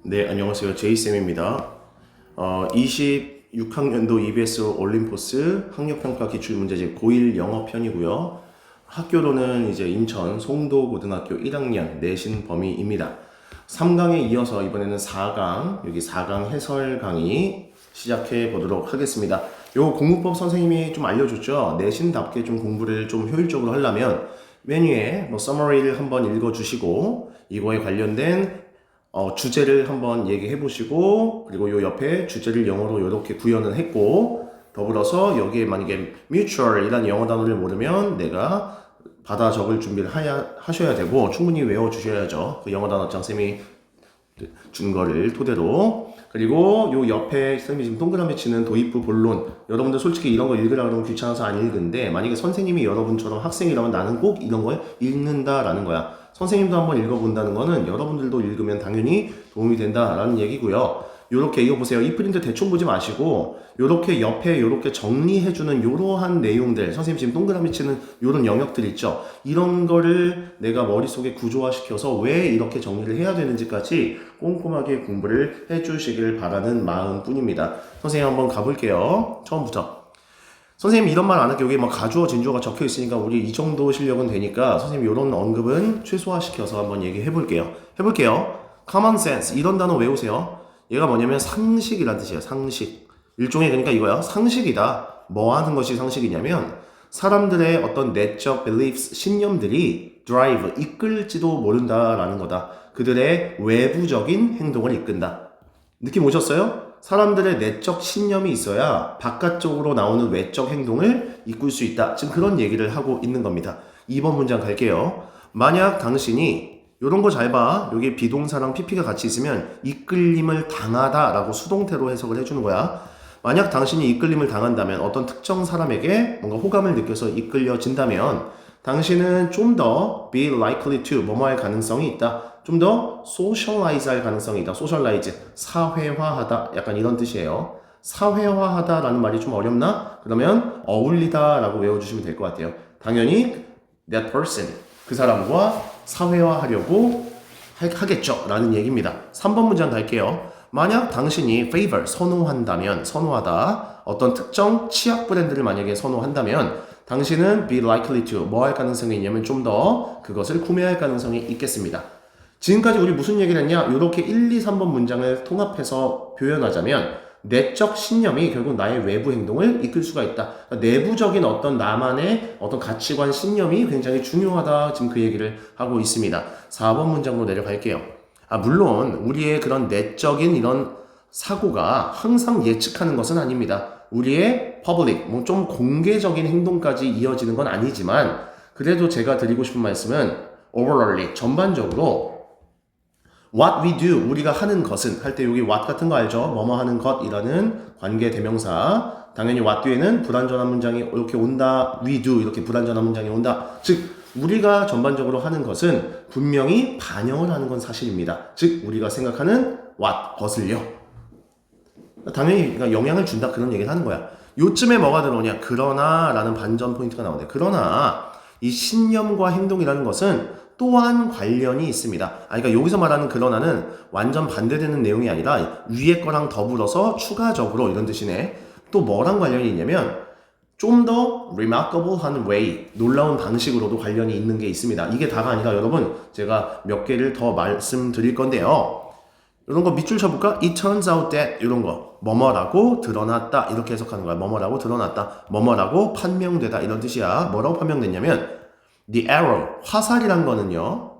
네, 안녕하세요. 제이쌤입니다. 26학년도 EBS 올림포스 학력평가 기출문제집 고1 영어편이고요. 학교로는 이제 인천 송도고등학교 1학년 내신 범위입니다. 3강에 이어서 이번에는 4강, 여기 4강 해설 강의 시작해 보도록 하겠습니다. 요 공부법 선생님이 좀 알려줬죠. 내신답게 좀 공부를 좀 효율적으로 하려면 메뉴에 서머리를 한번 읽어주시고 이거에 관련된 주제를 한번 얘기해 보시고, 그리고 요 옆에 주제를 영어로 이렇게 구현을 했고, 더불어서 여기에 만약에 mutual이라는 영어 단어를 모르면 내가 받아 적을 준비를 하셔야 되고, 충분히 외워 주셔야죠. 그 영어 단어장 쌤이 준 거를 토대로. 그리고 요 옆에 쌤이 지금 동그라미 치는 도입부 본론, 여러분들 솔직히 이런 거 읽으라 그러면 귀찮아서 안 읽는데, 만약에 선생님이 여러분처럼 학생이라면 나는 꼭 이런 거 읽는다라는 거야. 선생님도 한번 읽어본다는 거는 여러분들도 읽으면 당연히 도움이 된다라는 얘기고요. 요렇게 이거 보세요. 이 프린트 대충 보지 마시고 요렇게 옆에 요렇게 정리해주는 요러한 내용들, 선생님 지금 동그라미 치는 요런 영역들 있죠. 이런 거를 내가 머릿속에 구조화시켜서 왜 이렇게 정리를 해야 되는지까지 꼼꼼하게 공부를 해주시길 바라는 마음뿐입니다. 선생님 한번 가볼게요. 처음부터. 선생님 이런 말 안 할게요. 여기 뭐 가주어 진주어가 적혀 있으니까 우리 이 정도 실력은 되니까 선생님 이런 언급은 최소화시켜서 한번 얘기해 볼게요. 해볼게요. common sense 이런 단어 외우세요. 얘가 뭐냐면 상식이란 뜻이에요. 상식. 일종의 그러니까 이거야. 상식이다. 뭐 하는 것이 상식이냐면 사람들의 어떤 내적 beliefs, 신념들이 drive, 이끌지도 모른다라는 거다. 그들의 외부적인 행동을 이끈다. 느낌 오셨어요? 사람들의 내적 신념이 있어야 바깥쪽으로 나오는 외적 행동을 이끌 수 있다. 지금 그런 얘기를 하고 있는 겁니다. 2번 문장 갈게요. 만약 당신이 요런 거 잘 봐. 여기 비동사랑 PP가 같이 있으면 이끌림을 당하다 라고 수동태로 해석을 해주는 거야. 만약 당신이 이끌림을 당한다면 어떤 특정 사람에게 뭔가 호감을 느껴서 이끌려진다면 당신은 좀 더 be likely to 뭐뭐 할 가능성이 있다. 좀 더 socialize 할 가능성이 있다. socialize, 사회화하다. 약간 이런 뜻이에요. 사회화하다라는 말이 좀 어렵나? 그러면 어울리다라고 외워주시면 될 것 같아요. 당연히 that person, 그 사람과 사회화하려고 하겠죠. 라는 얘기입니다. 3번 문장 갈게요. 만약 당신이 favor, 선호한다면, 선호하다. 어떤 특정 치약 브랜드를 만약에 선호한다면 당신은 be likely to 뭐 할 가능성이 있냐면 좀 더 그것을 구매할 가능성이 있겠습니다. 지금까지 우리 무슨 얘기를 했냐? 이렇게 1, 2, 3번 문장을 통합해서 표현하자면 내적 신념이 결국 나의 외부 행동을 이끌 수가 있다. 그러니까 내부적인 어떤 나만의 어떤 가치관, 신념이 굉장히 중요하다. 지금 그 얘기를 하고 있습니다. 4번 문장으로 내려갈게요. 물론 우리의 그런 내적인 이런 사고가 항상 예측하는 것은 아닙니다. 우리의 퍼블릭, 뭐 좀 공개적인 행동까지 이어지는 건 아니지만 그래도 제가 드리고 싶은 말씀은 overallly, 전반적으로 what we do, 우리가 하는 것은 할 때 여기 what 같은 거 알죠? 뭐뭐 하는 것이라는 관계 대명사. 당연히 what 뒤에는 불완전한 문장이 이렇게 온다. we do 이렇게 불완전한 문장이 온다. 즉 우리가 전반적으로 하는 것은 분명히 반영을 하는 건 사실입니다. 즉 우리가 생각하는 what, 것을요. 당연히 그러니까 영향을 준다 그런 얘기를 하는 거야. 요쯤에 뭐가 들어오냐? 그러나 라는 반전 포인트가 나오는데 그러나 이 신념과 행동이라는 것은 또한 관련이 있습니다. 그러니까 여기서 말하는 그러나는 완전 반대되는 내용이 아니라 위에 거랑 더불어서 추가적으로 이런 뜻이네. 또 뭐랑 관련이 있냐면 좀 더 remarkable한 way, 놀라운 방식으로도 관련이 있는 게 있습니다. 이게 다가 아니라 여러분 제가 몇 개를 더 말씀드릴 건데요. 이런 거 밑줄 쳐볼까? It turns out that 이런 거 뭐뭐라고 드러났다 이렇게 해석하는 거야. 뭐뭐라고 드러났다, 뭐뭐라고 판명되다 이런 뜻이야. 뭐라고 판명됐냐면 the arrow, 화살이란 거는요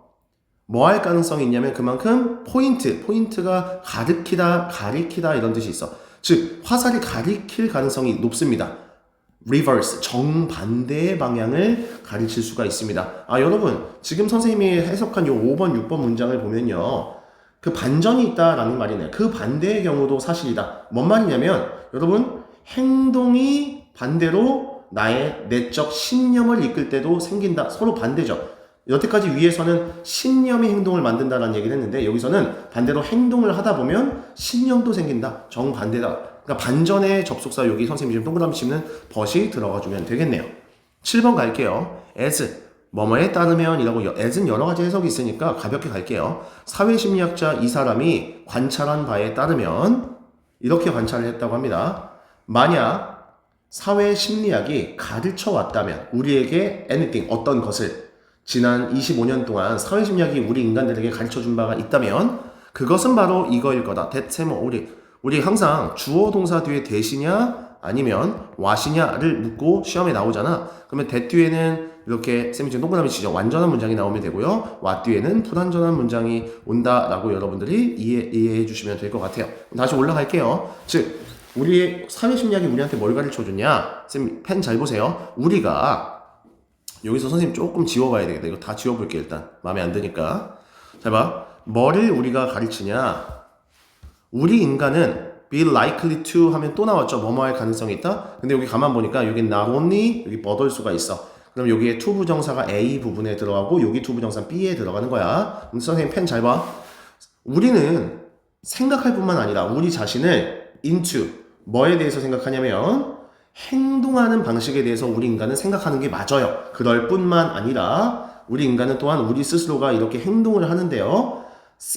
뭐 할 가능성이 있냐면 그만큼 포인트가 가리키다 이런 뜻이 있어. 즉 화살이 가리킬 가능성이 높습니다. reverse, 정반대의 방향을 가르칠 수가 있습니다. 여러분 지금 선생님이 해석한 요 5번 6번 문장을 보면요 그 반전이 있다라는 말이네요. 그 반대의 경우도 사실이다. 뭔 말이냐면 여러분 행동이 반대로 나의 내적 신념을 이끌 때도 생긴다. 서로 반대죠. 여태까지 위에서는 신념이 행동을 만든다라는 얘기를 했는데 여기서는 반대로 행동을 하다 보면 신념도 생긴다. 정반대다. 그러니까 반전의 접속사 여기 선생님이 지금 동그라미 치는 벗이 들어가 주면 되겠네요. 7번 갈게요. as 뭐뭐에 따르면 이라고 as은 여러 가지 해석이 있으니까 가볍게 갈게요. 사회심리학자 이 사람이 관찰한 바에 따르면 이렇게 관찰을 했다고 합니다. 만약 사회심리학이 가르쳐 왔다면 우리에게 anything 어떤 것을 지난 25년 동안 사회심리학이 우리 인간들에게 가르쳐 준 바가 있다면 그것은 바로 이거일 거다. 대체모 우리 항상 주어 동사 뒤에 대시냐 아니면 what이냐를 묻고 시험에 나오잖아. 그러면 that 뒤에는 이렇게 쌤이 지금 동그라미 치죠. 완전한 문장이 나오면 되고요. what 뒤에는 불완전한 문장이 온다라고 여러분들이 이해해 주시면 될 것 같아요. 다시 올라갈게요. 즉 우리의 사회심리학이 우리한테 뭘 가르쳐 줬냐? 쌤 펜 잘 보세요. 우리가 여기서 선생님 조금 지워봐야 되겠다. 이거 다 지워볼게 일단. 마음에 안 드니까. 잘 봐. 뭐를 우리가 가르치냐? 우리 인간은 be likely to 하면 또 나왔죠. 뭐뭐 할 가능성이 있다. 근데 여기 가만 보니까 여기 not only 여기 but 올 수가 있어. 그럼 여기에 to 부정사가 A 부분에 들어가고 여기 to 부정사 B에 들어가는 거야. 선생님 펜 잘 봐. 우리는 생각할 뿐만 아니라 우리 자신을 into 뭐에 대해서 생각하냐면 행동하는 방식에 대해서 우리 인간은 생각하는 게 맞아요. 그럴 뿐만 아니라 우리 인간은 또한 우리 스스로가 이렇게 행동을 하는데요.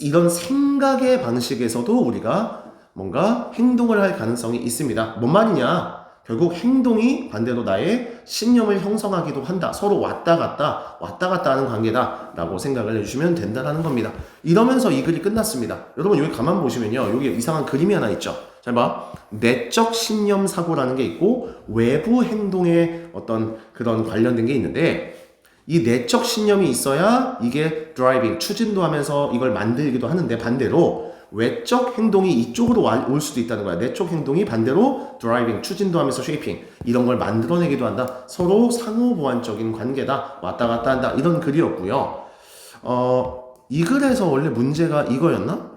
이런 생각의 방식에서도 우리가 뭔가 행동을 할 가능성이 있습니다. 뭔 말이냐? 결국 행동이 반대로 나의 신념을 형성하기도 한다. 서로 왔다 갔다 하는 관계다라고 생각을 해주시면 된다라는 겁니다. 이러면서 이 글이 끝났습니다. 여러분 여기 가만 보시면요. 여기 이상한 그림이 하나 있죠. 잘 봐. 내적 신념 사고라는 게 있고 외부 행동에 어떤 그런 관련된 게 있는데 이 내적 신념이 있어야 이게 드라이빙, 추진도 하면서 이걸 만들기도 하는데 반대로 외적 행동이 이쪽으로 올 수도 있다는 거야. 내적 행동이 반대로 드라이빙, 추진도 하면서 쉐이핑 이런 걸 만들어내기도 한다. 서로 상호보완적인 관계다. 왔다 갔다 한다. 이런 글이었고요. 이 글에서 원래 문제가 이거였나?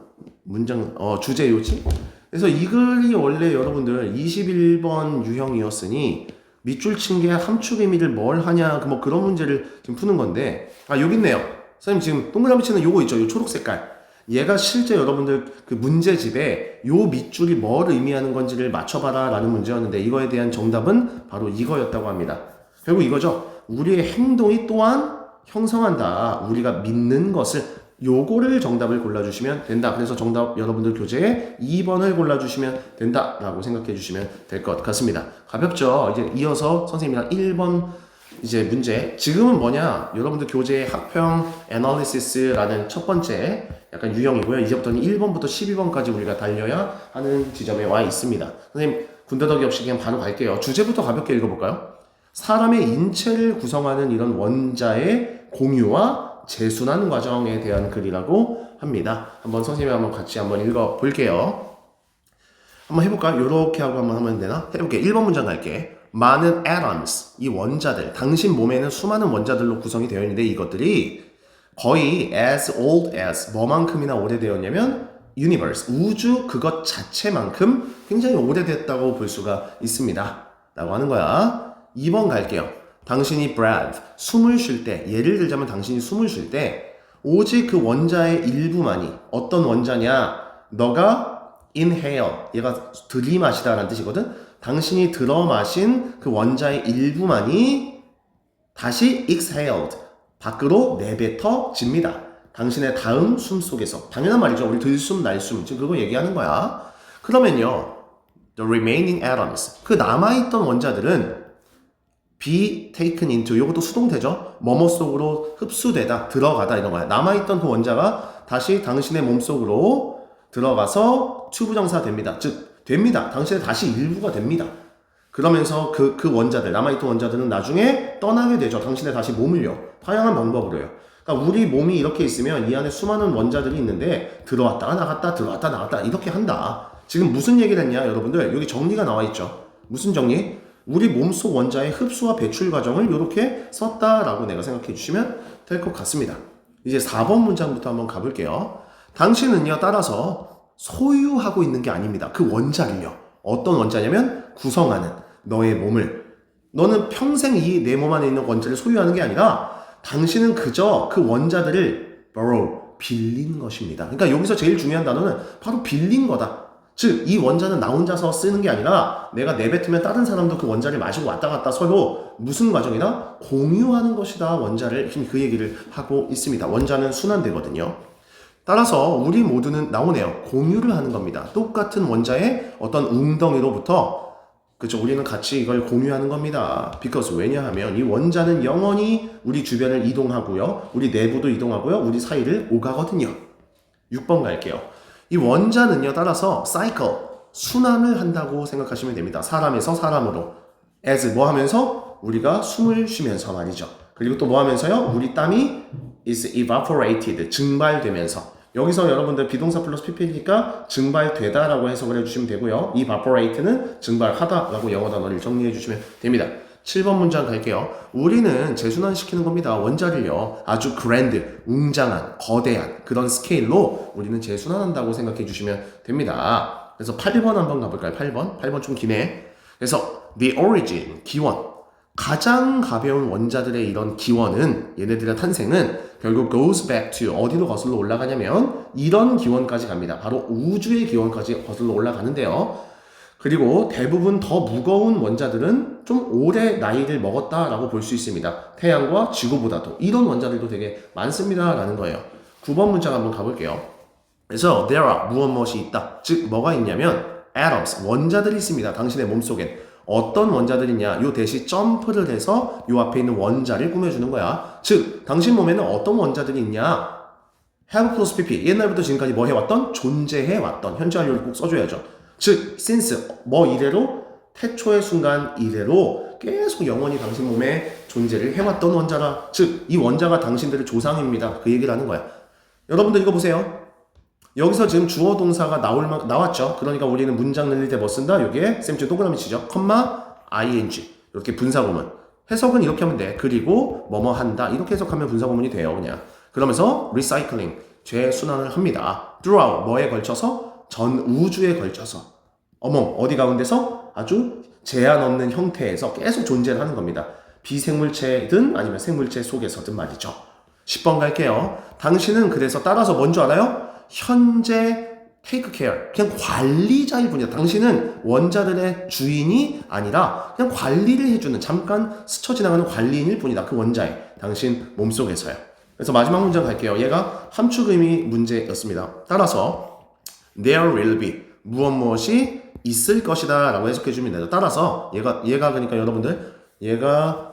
주제 요지? 그래서 이 글이 원래 여러분들 21번 유형이었으니 밑줄 친 게 함축 의미를 뭘 하냐 뭐 그런 문제를 지금 푸는 건데 여기 있네요. 선생님 지금 동그라미 치는 요거 있죠? 요 초록 색깔. 얘가 실제 여러분들 그 문제집에 요 밑줄이 뭘 의미하는 건지를 맞춰봐라 라는 문제였는데 이거에 대한 정답은 바로 이거였다고 합니다. 결국 이거죠. 우리의 행동이 또한 형성한다. 우리가 믿는 것을 요거를 정답을 골라주시면 된다. 그래서 정답 여러분들 교재에 2번을 골라주시면 된다라고 생각해 주시면 될 것 같습니다. 가볍죠? 이제 이어서 선생님이랑 1번 이제 문제. 지금은 뭐냐? 여러분들 교재의 학평 애널리시스라는 첫 번째 약간 유형이고요. 이제부터는 1번부터 12번까지 우리가 달려야 하는 지점에 와 있습니다. 선생님 군더더기 없이 그냥 바로 갈게요. 주제부터 가볍게 읽어볼까요? 사람의 인체를 구성하는 이런 원자의 공유와 재순환 과정에 대한 글이라고 합니다. 한번 선생님이 한번 같이 한번 읽어 볼게요. 한번 해볼까요? 요렇게 하고 한번 하면 되나? 해볼게. 1번 문장 갈게. 많은 atoms, 이 원자들, 당신 몸에는 수많은 원자들로 구성이 되어 있는데 이것들이 거의 as old as, 뭐만큼이나 오래되었냐면 universe, 우주 그것 자체만큼 굉장히 오래됐다고 볼 수가 있습니다. 라고 하는 거야. 2번 갈게요. 당신이 breathe, 숨을 쉴 때, 예를 들자면 당신이 숨을 쉴 때 오직 그 원자의 일부만이 어떤 원자냐? 너가 inhale, 얘가 들이마시다 라는 뜻이거든. 당신이 들어 마신 그 원자의 일부만이 다시 exhaled, 밖으로 내뱉어집니다. 당신의 다음 숨 속에서. 당연한 말이죠. 우리 들숨, 날숨. 지금 그거 얘기하는 거야. 그러면요. The remaining atoms. 그 남아있던 원자들은 be taken into. 이것도 수동태죠. 뭐뭐 속으로 흡수되다, 들어가다 이런 거야. 남아있던 그 원자가 다시 당신의 몸속으로 들어가서 to 부정사 됩니다. 즉, 됩니다. 당신의 다시 일부가 됩니다. 그러면서 그 원자들, 남아있던 원자들은 나중에 떠나게 되죠. 당신의 다시 몸을요. 다양한 방법으로요. 그러니까 우리 몸이 이렇게 있으면 이 안에 수많은 원자들이 있는데 들어왔다가 나갔다, 들어왔다 나갔다 이렇게 한다. 지금 무슨 얘기를 했냐, 여러분들? 여기 정리가 나와 있죠. 무슨 정리? 우리 몸속 원자의 흡수와 배출 과정을 이렇게 썼다라고 내가 생각해 주시면 될 것 같습니다. 이제 4번 문장부터 한번 가볼게요. 당신은요, 따라서 소유하고 있는 게 아닙니다. 그 원자를요. 어떤 원자냐면 구성하는 너의 몸을. 너는 평생 이 내 몸 안에 있는 원자를 소유하는 게 아니라 당신은 그저 그 원자들을 borrow, 빌린 것입니다. 그러니까 여기서 제일 중요한 단어는 바로 빌린 거다. 즉, 이 원자는 나 혼자서 쓰는 게 아니라 내가 내뱉으면 다른 사람도 그 원자를 마시고 왔다 갔다 서로 무슨 과정이다? 공유하는 것이다. 원자를 그 얘기를 하고 있습니다. 원자는 순환되거든요. 따라서 우리 모두는 나오네요. 공유를 하는 겁니다. 똑같은 원자의 어떤 웅덩이로부터 그렇죠. 우리는 같이 이걸 공유하는 겁니다. because 왜냐하면 이 원자는 영원히 우리 주변을 이동하고요. 우리 내부도 이동하고요. 우리 사이를 오가거든요. 6번 갈게요. 이 원자는요. 따라서 cycle, 순환을 한다고 생각하시면 됩니다. 사람에서 사람으로. as 뭐 하면서? 우리가 숨을 쉬면서 말이죠. 그리고 또 뭐 하면서요? 우리 땀이 is evaporated, 증발되면서. 여기서 여러분들 비동사 플러스 pp니까 증발되다라고 해석을 해주시면 되고요. evaporate는 증발하다라고 영어 단어를 정리해 주시면 됩니다. 7번 문장 갈게요. 우리는 재순환시키는 겁니다. 원자를요. 아주 grand, 웅장한, 거대한 그런 스케일로 우리는 재순환한다고 생각해 주시면 됩니다. 그래서 8번 한번 가볼까요? 8번 좀 기네. 그래서 the origin, 기원. 가장 가벼운 원자들의 이런 기원은 얘네들의 탄생은 결국 goes back to 어디로 거슬러 올라가냐면 이런 기원까지 갑니다. 바로 우주의 기원까지 거슬러 올라가는데요. 그리고 대부분 더 무거운 원자들은 좀 오래 나이를 먹었다라고 볼 수 있습니다. 태양과 지구보다도 이런 원자들도 되게 많습니다라는 거예요. 9번 문장 한번 가볼게요. 그래서 there are 무엇이 있다. 즉 뭐가 있냐면 atoms 원자들이 있습니다. 당신의 몸속엔. 어떤 원자들이 있냐? 요 대시 점프를 해서 요 앞에 있는 원자를 꾸며주는 거야. 즉, 당신 몸에는 어떤 원자들이 있냐? have plus pp. 옛날부터 지금까지 뭐 해왔던? 존재해왔던. 현재 완료를 꼭 써줘야죠. 즉, since 뭐 이래로? 태초의 순간 이래로 계속 영원히 당신 몸에 존재를 해왔던 원자라. 즉, 이 원자가 당신들의 조상입니다. 그 얘기를 하는 거야. 여러분들 이거 보세요. 여기서 지금 주어 동사가 나왔죠. 그러니까 우리는 문장 늘릴 때 뭐 쓴다? 여기에 쌤 동그라미 치죠. 컴마 ing 이렇게 분사구문. 해석은 이렇게 하면 돼. 그리고 뭐뭐 한다. 이렇게 해석하면 분사구문이 돼요. 그냥. 그러면서 recycling 재순환을 합니다. throughout 뭐에 걸쳐서? 전 우주에 걸쳐서. 어디 가운데서? 아주 제한 없는 형태에서 계속 존재를 하는 겁니다. 비생물체든 아니면 생물체 속에서든 말이죠. 10번 갈게요. 당신은 그래서 따라서 뭔 줄 알아요? 현재 take care, 그냥 관리자일 뿐이다. 당신은 원자들의 주인이 아니라 그냥 관리를 해주는 잠깐 스쳐 지나가는 관리인일 뿐이다. 그 원자의 당신 몸속에서요. 그래서 마지막 문장 갈게요. 얘가 함축의미 문제였습니다. 따라서 there will be 무엇이 있을 것이다 라고 해석해 주면 되죠. 따라서 얘가 그러니까 여러분들 얘가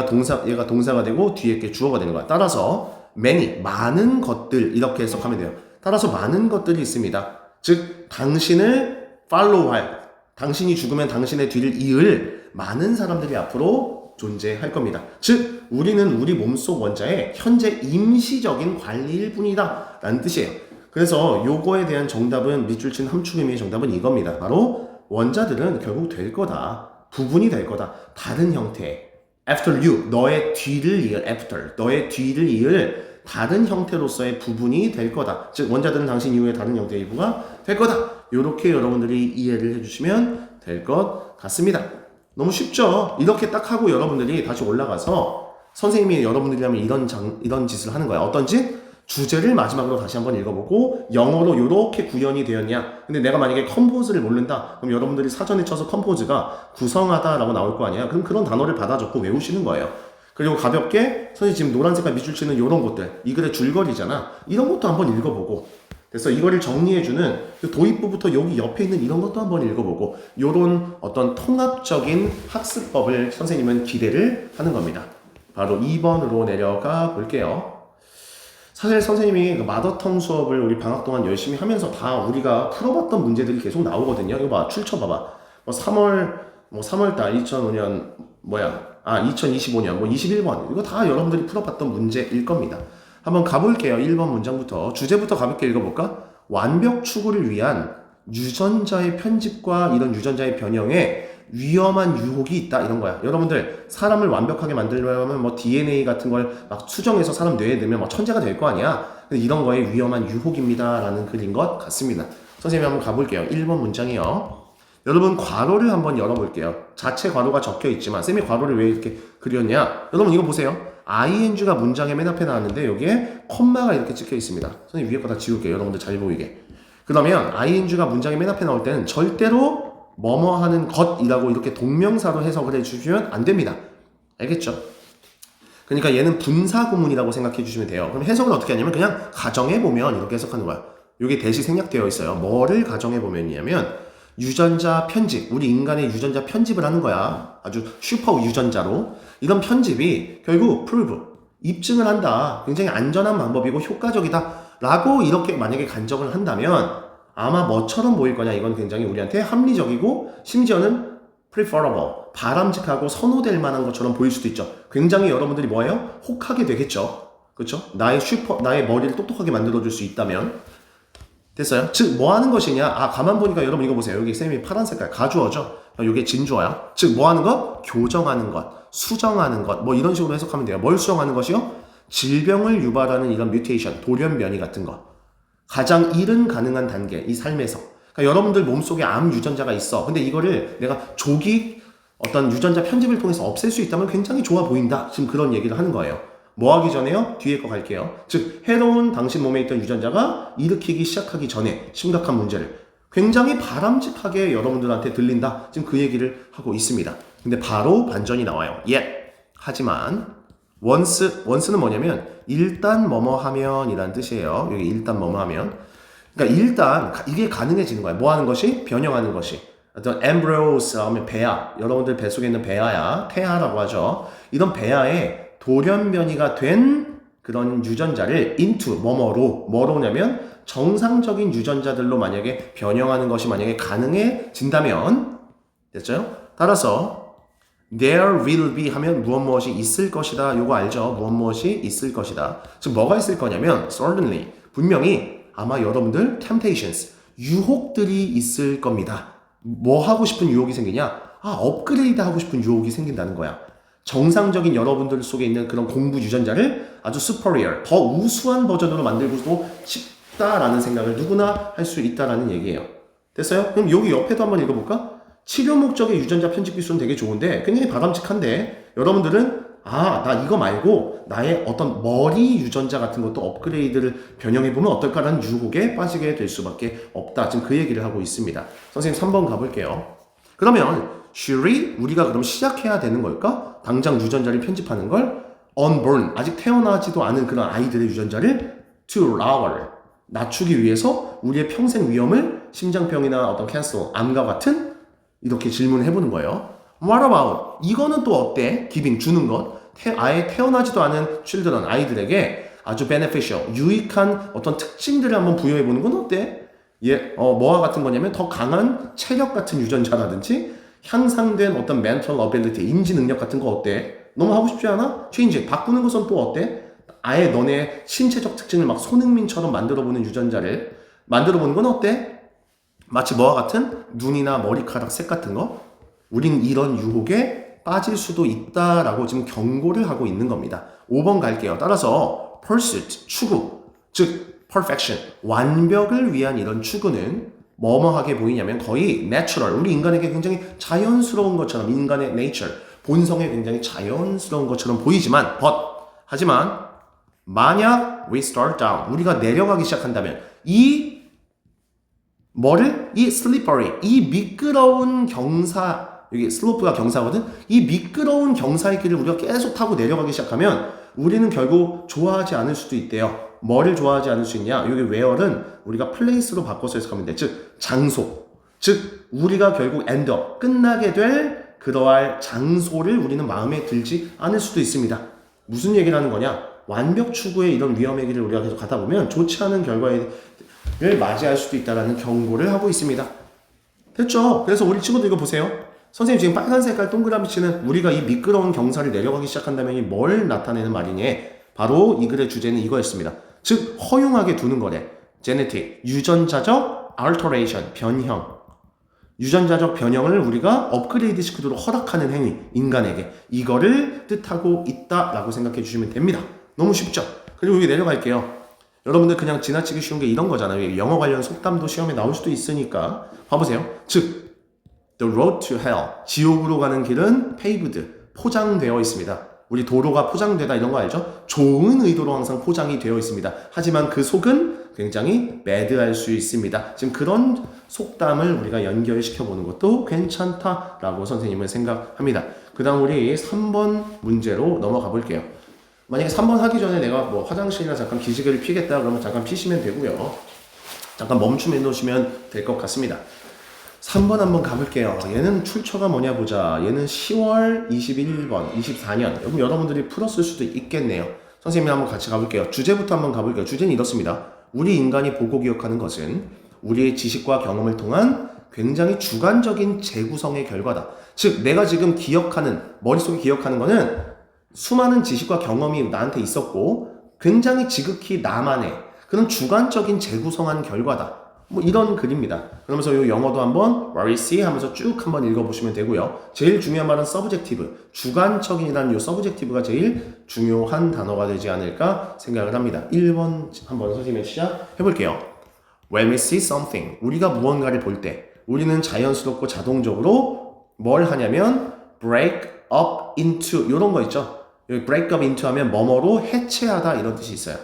동사가 되고 뒤에 게 주어가 되는 거야. 따라서 many, 많은 것들 이렇게 해석하면 돼요. 따라서 많은 것들이 있습니다. 즉 당신을 follow할, 당신이 죽으면 당신의 뒤를 이을 많은 사람들이 앞으로 존재할 겁니다. 즉 우리는 우리 몸속 원자의 현재 임시적인 관리일 뿐이다 라는 뜻이에요. 그래서 요거에 대한 정답은 밑줄 친 함축의미의 정답은 이겁니다. 바로 원자들은 결국 될 거다. 부분이 될 거다. 다른 형태. after you, 너의 뒤를 이을 after, 너의 뒤를 이을 다른 형태로서의 부분이 될 거다. 즉 원자들은 당신 이후에 다른 형태의 일부가 될 거다. 이렇게 여러분들이 이해를 해주시면 될 것 같습니다. 너무 쉽죠? 이렇게 딱 하고 여러분들이 다시 올라가서 선생님이 여러분들이라면 이런 짓을 하는 거야. 어떤 짓? 주제를 마지막으로 다시 한번 읽어보고 영어로 이렇게 구현이 되었냐. 근데 내가 만약에 컴포즈를 모른다. 그럼 여러분들이 사전에 쳐서 컴포즈가 구성하다라고 나올 거 아니야. 그럼 그런 단어를 받아 적고 외우시는 거예요. 그리고 가볍게 선생님 지금 노란 색깔 밑줄 치는 이런 것들, 이 글의 줄거리잖아. 이런 것도 한번 읽어보고, 그래서 이거를 정리해주는 도입부부터 여기 옆에 있는 이런 것도 한번 읽어보고, 이런 어떤 통합적인 학습법을 선생님은 기대를 하는 겁니다. 바로 2번으로 내려가 볼게요. 사실 선생님이 그 마더텅 수업을 우리 방학 동안 열심히 하면서 다 우리가 풀어봤던 문제들이 계속 나오거든요. 이거 봐, 출처 봐봐. 3월달 2005년 2025년 21번 이거 다 여러분들이 풀어봤던 문제일 겁니다. 한번 가볼게요. 1번 문장부터 주제부터 가볍게 읽어볼까? 완벽 추구를 위한 유전자의 편집과 이런 유전자의 변형에 위험한 유혹이 있다 이런 거야. 여러분들 사람을 완벽하게 만들려면 DNA 같은 걸 막 수정해서 사람 뇌에 넣으면 막 천재가 될 거 아니야. 근데 이런 거에 위험한 유혹입니다 라는 글인 것 같습니다. 선생님이 한번 가볼게요. 1번 문장이요. 여러분 괄호를 한번 열어볼게요. 자체 괄호가 적혀 있지만 쌤이 괄호를 왜 이렇게 그렸냐? 여러분 이거 보세요. ing가 문장에 맨 앞에 나왔는데 여기에 콤마가 이렇게 찍혀 있습니다. 선생님 위에 거 다 지울게요. 여러분들 잘 보이게. 그러면 ing가 문장의 맨 앞에 나올 때는 절대로 뭐뭐 하는 것이라고 이렇게 동명사로 해석을 해주시면 안 됩니다. 알겠죠? 그러니까 얘는 분사 구문이라고 생각해 주시면 돼요. 그럼 해석을 어떻게 하냐면 그냥 가정해보면 이렇게 해석하는 거야. 이게 대시 생략되어 있어요. 뭐를 가정해보면이냐면 유전자 편집, 우리 인간의 유전자 편집을 하는 거야. 아주 슈퍼 유전자로. 이런 편집이 결국 prove, 입증을 한다. 굉장히 안전한 방법이고 효과적이다. 라고 이렇게 만약에 간정을 한다면 아마 뭐처럼 보일 거냐. 이건 굉장히 우리한테 합리적이고 심지어는 preferable, 바람직하고 선호될 만한 것처럼 보일 수도 있죠. 굉장히 여러분들이 뭐예요? 혹하게 되겠죠. 그렇죠? 나의 머리를 똑똑하게 만들어줄 수 있다면. 됐어요? 즉, 뭐 하는 것이냐? 가만 보니까 여러분 이거 보세요. 여기 쌤이 파란 색깔, 가주어죠? 이게 진주어야. 즉, 뭐 하는 것? 교정하는 것, 수정하는 것, 뭐 이런 식으로 해석하면 돼요. 뭘 수정하는 것이요? 질병을 유발하는 이런 뮤테이션, 돌연변이 같은 거. 가장 이른 가능한 단계, 이 삶에서. 그러니까 여러분들 몸속에 암 유전자가 있어. 근데 이거를 내가 조기 어떤 유전자 편집을 통해서 없앨 수 있다면 굉장히 좋아 보인다. 지금 그런 얘기를 하는 거예요. 뭐 하기 전에요? 뒤에 거 갈게요. 즉, 해로운 당신 몸에 있던 유전자가 일으키기 시작하기 전에 심각한 문제를 굉장히 바람직하게 여러분들한테 들린다. 지금 그 얘기를 하고 있습니다. 근데 바로 반전이 나와요. 하지만 once는 뭐냐면 일단 뭐뭐 하면 이란 뜻이에요. 여기 일단 뭐뭐 하면. 그러니까 일단 이게 가능해지는 거야. 뭐 하는 것이? 변형하는 것이. 어떤 embryos 하면 배아. 여러분들 뱃속에 있는 배아야. 태아라고 하죠. 이런 배아에 돌연변이가 된 그런 유전자를 into 뭐로냐면 정상적인 유전자들로 만약에 변형하는 것이 만약에 가능해진다면 됐죠? 따라서 there will be 하면 무엇이 있을 것이다. 요거 알죠? 무엇이 있을 것이다. 즉 뭐가 있을 거냐면 certainly 분명히 아마 여러분들 temptations 유혹들이 있을 겁니다. 뭐 하고 싶은 유혹이 생기냐? 업그레이드 하고 싶은 유혹이 생긴다는 거야. 정상적인 여러분들 속에 있는 그런 공부 유전자를 아주 superior, 더 우수한 버전으로 만들고도 싶다라는 생각을 누구나 할 수 있다라는 얘기예요. 됐어요? 그럼 여기 옆에도 한번 읽어볼까? 치료 목적의 유전자 편집 기술은 되게 좋은데 굉장히 바람직한데 여러분들은 나 이거 말고 나의 어떤 머리 유전자 같은 것도 업그레이드를 변형해보면 어떨까라는 유혹에 빠지게 될 수밖에 없다. 지금 그 얘기를 하고 있습니다. 선생님 3번 가볼게요. 그러면 surely 우리가 그럼 시작해야 되는 걸까? 당장 유전자를 편집하는 걸 unborn, 아직 태어나지도 않은 그런 아이들의 유전자를 to lower, 낮추기 위해서 우리의 평생 위험을 심장병이나 어떤 캔서, 암과 같은 이렇게 질문을 해보는 거예요. What about? 이거는 또 어때? giving, 주는 것. 아예 태어나지도 않은 children, 아이들에게 아주 beneficial, 유익한 어떤 특징들을 한번 부여해보는 건 어때? 뭐와 같은 거냐면 더 강한 체력 같은 유전자라든지 향상된 어떤 mental ability, 인지 능력 같은 거 어때? 너무 하고 싶지 않아? change, 바꾸는 것은 또 어때? 아예 너네 신체적 특징을 막 손흥민처럼 만들어보는 유전자를 만들어보는 건 어때? 마치 뭐와 같은 눈이나 머리카락 색 같은 거? 우린 이런 유혹에 빠질 수도 있다라고 지금 경고를 하고 있는 겁니다. 5번 갈게요. 따라서 pursuit, 추구, 즉 perfection, 완벽을 위한 이런 추구는 뭐뭐하게 보이냐면 거의 natural, 우리 인간에게 굉장히 자연스러운 것처럼 인간의 nature, 본성에 굉장히 자연스러운 것처럼 보이지만 하지만 만약 we start down, 우리가 내려가기 시작한다면 이 slippery, 이 미끄러운 경사, 여기 슬로프가 경사거든? 이 미끄러운 경사의 길을 우리가 계속 타고 내려가기 시작하면 우리는 결국 좋아하지 않을 수도 있대요. 뭐를 좋아하지 않을 수 있냐? 여기 where는 우리가 place로 바꿔서 해석하면 돼. 즉, 장소. 즉, 우리가 결국 end up, 끝나게 될 그러할 장소를 우리는 마음에 들지 않을 수도 있습니다. 무슨 얘기를 하는 거냐? 완벽 추구의 이런 위험의 길을 우리가 계속 가다 보면 좋지 않은 결과를 맞이할 수도 있다는 경고를 하고 있습니다. 됐죠? 그래서 우리 친구들 이거 보세요. 선생님 지금 빨간 색깔 동그라미 치는 우리가 이 미끄러운 경사를 내려가기 시작한다면 뭘 나타내는 말이니? 바로 이 글의 주제는 이거였습니다. 즉 허용하게 두는 거래. genetic, 유전자적 alteration, 변형. 유전자적 변형을 우리가 업그레이드 시키도록 허락하는 행위, 인간에게. 이거를 뜻하고 있다라고 생각해 주시면 됩니다. 너무 쉽죠? 그리고 여기 내려갈게요. 여러분들 그냥 지나치기 쉬운 게 이런 거잖아요. 영어 관련 속담도 시험에 나올 수도 있으니까. 봐보세요. 즉 The road to hell, 지옥으로 가는 길은 paved, 포장되어 있습니다. 우리 도로가 포장되다 이런 거 알죠? 좋은 의도로 항상 포장이 되어 있습니다. 하지만 그 속은 굉장히 bad할 수 있습니다. 지금 그런 속담을 우리가 연결시켜 보는 것도 괜찮다라고 선생님은 생각합니다. 그 다음 우리 3번 문제로 넘어가 볼게요. 만약에 3번 하기 전에 내가 뭐 화장실이나 잠깐 기지개를 피겠다 그러면 잠깐 피시면 되고요. 잠깐 멈춤해 놓으시면 될 것 같습니다. 3번 한번 가볼게요. 얘는 출처가 뭐냐 보자. 얘는 10월 21번, 24년. 여러분들이 풀었을 수도 있겠네요. 선생님이 한번 같이 가볼게요. 주제부터 한번 가볼게요. 주제는 이렇습니다. 우리 인간이 보고 기억하는 것은 우리의 지식과 경험을 통한 굉장히 주관적인 재구성의 결과다. 즉, 내가 지금 기억하는, 머릿속에 기억하는 거는 수많은 지식과 경험이 나한테 있었고 굉장히 지극히 나만의 그런 주관적인 재구성한 결과다. 뭐 이런 글입니다. 그러면서 이 영어도 한번 what we see 하면서 쭉 한번 읽어보시면 되고요. 제일 중요한 말은 subjective, 주관적인이라는 이 subjective가 제일 중요한 단어가 되지 않을까 생각을 합니다. 1번 한번 선생님의 시작해볼게요. When we see something, 우리가 무언가를 볼 때 우리는 자연스럽고 자동적으로 뭘 하냐면 break up into 이런 거 있죠. 여기 break up into 하면 뭐뭐로 해체하다 이런 뜻이 있어요.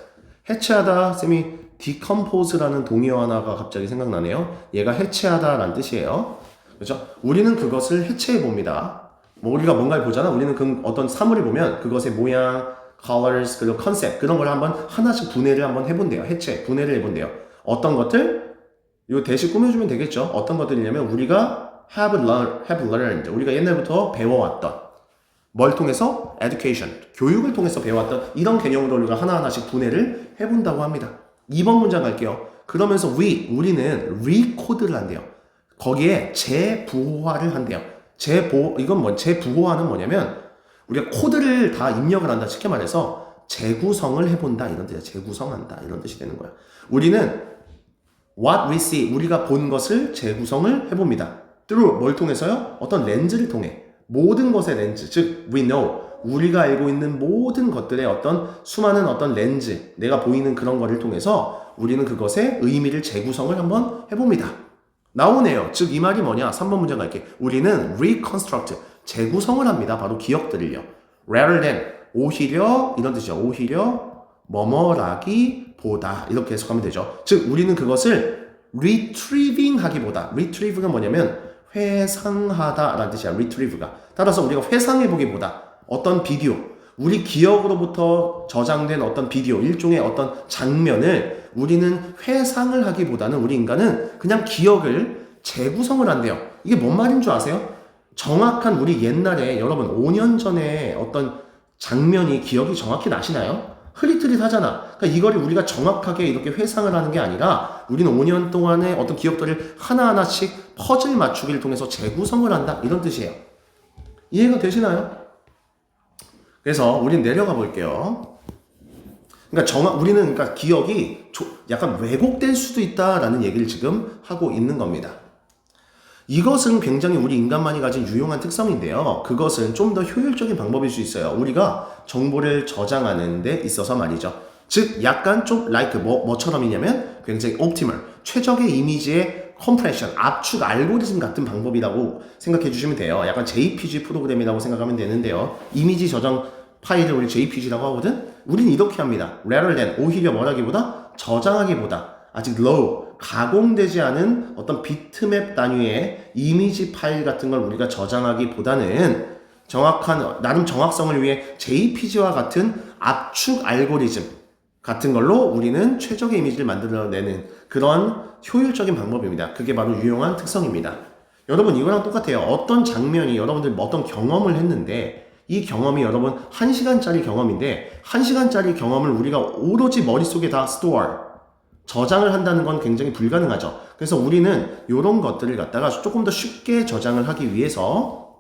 해체하다 쌤이 decompose라는 동의어 하나가 갑자기 생각나네요. 얘가 해체하다라는 뜻이에요. 그렇죠? 우리는 그것을 해체해 봅니다. 뭐 우리가 뭔가를 보잖아. 우리는 그 어떤 사물을 보면 그것의 모양, colors, 그리고 컨셉 그런 걸 한번 하나씩 분해를 한번 해본대요. 분해를 해본대요. 어떤 것들? 이거 대신 꾸며주면 되겠죠. 어떤 것들이냐면 우리가 have learned 우리가 옛날부터 배워왔던 뭘 통해서? education, 교육을 통해서 배워왔던 이런 개념으로 우리가 하나하나씩 분해를 해본다고 합니다. 2번 문장 갈게요. 그러면서 우리는 리코드를 한대요. 거기에 재부호화를 한대요. 재부호화는 뭐냐면 우리가 코드를 다 입력을 한다. 쉽게 말해서 재구성을 해본다 이런 뜻이야. 재구성한다 이런 뜻이 되는 거야. 우리는 what we see 우리가 본 것을 재구성을 해봅니다. through 뭘 통해서요? 어떤 렌즈를 통해 모든 것의 렌즈 즉 we know 우리가 알고 있는 모든 것들의 어떤 수많은 어떤 렌즈, 내가 보이는 그런 거를 통해서 우리는 그것의 의미를 재구성을 한번 해봅니다. 나오네요. 즉 이 말이 뭐냐? 3번 문장 갈게. 우리는 reconstruct, 재구성을 합니다. 바로 기억들을요. rather than, 오히려 이런 뜻이죠. 오히려 뭐뭐라기 보다 이렇게 해석하면 되죠. 즉 우리는 그것을 retrieving 하기보다 retrieve가 뭐냐면 회상하다라는 뜻이야. retrieve가. 따라서 우리가 회상해보기보다 어떤 비디오, 우리 기억으로부터 저장된 어떤 비디오, 일종의 어떤 장면을 우리는 회상을 하기보다는 우리 인간은 그냥 기억을 재구성을 한대요. 이게 뭔 말인 줄 아세요? 정확한 우리 옛날에 여러분 5년 전에 어떤 장면이 기억이 정확히 나시나요? 흐릿흐릿하잖아. 그러니까 이거를 우리가 정확하게 이렇게 회상을 하는 게 아니라 우리는 5년 동안의 어떤 기억들을 하나하나씩 퍼즐 맞추기를 통해서 재구성을 한다. 이런 뜻이에요. 이해가 되시나요? 그래서 우린 내려가 볼게요. 그러니까 우리는 그러니까 기억이 약간 왜곡될 수도 있다라는 얘기를 지금 하고 있는 겁니다. 이것은 굉장히 우리 인간만이 가진 유용한 특성인데요. 그것은 좀 더 효율적인 방법일 수 있어요. 우리가 정보를 저장하는 데 있어서 말이죠. 즉 약간 좀 like 뭐처럼이냐면 굉장히 optimal, 최적의 이미지의 컴프레션, 압축 알고리즘 같은 방법이라고 생각해 주시면 돼요. 약간 JPG 프로그램이라고 생각하면 되는데요. 이미지 저장 파일을 우리 JPG라고 하거든? 우린 이렇게 합니다. rather than, 오히려 뭐라기보다 저장하기보다 아직 low, 가공되지 않은 어떤 비트맵 단위의 이미지 파일 같은 걸 우리가 저장하기보다는 나름 정확성을 위해 JPG와 같은 압축 알고리즘 같은 걸로 우리는 최적의 이미지를 만들어내는 그런 효율적인 방법입니다. 그게 바로 유용한 특성입니다. 여러분 이거랑 똑같아요. 어떤 장면이 여러분들 어떤 경험을 했는데 이 경험이 여러분 1시간짜리 경험인데 1시간짜리 경험을 우리가 오로지 머릿속에 다 저장을 한다는 건 굉장히 불가능하죠. 그래서 우리는 이런 것들을 갖다가 조금 더 쉽게 저장을 하기 위해서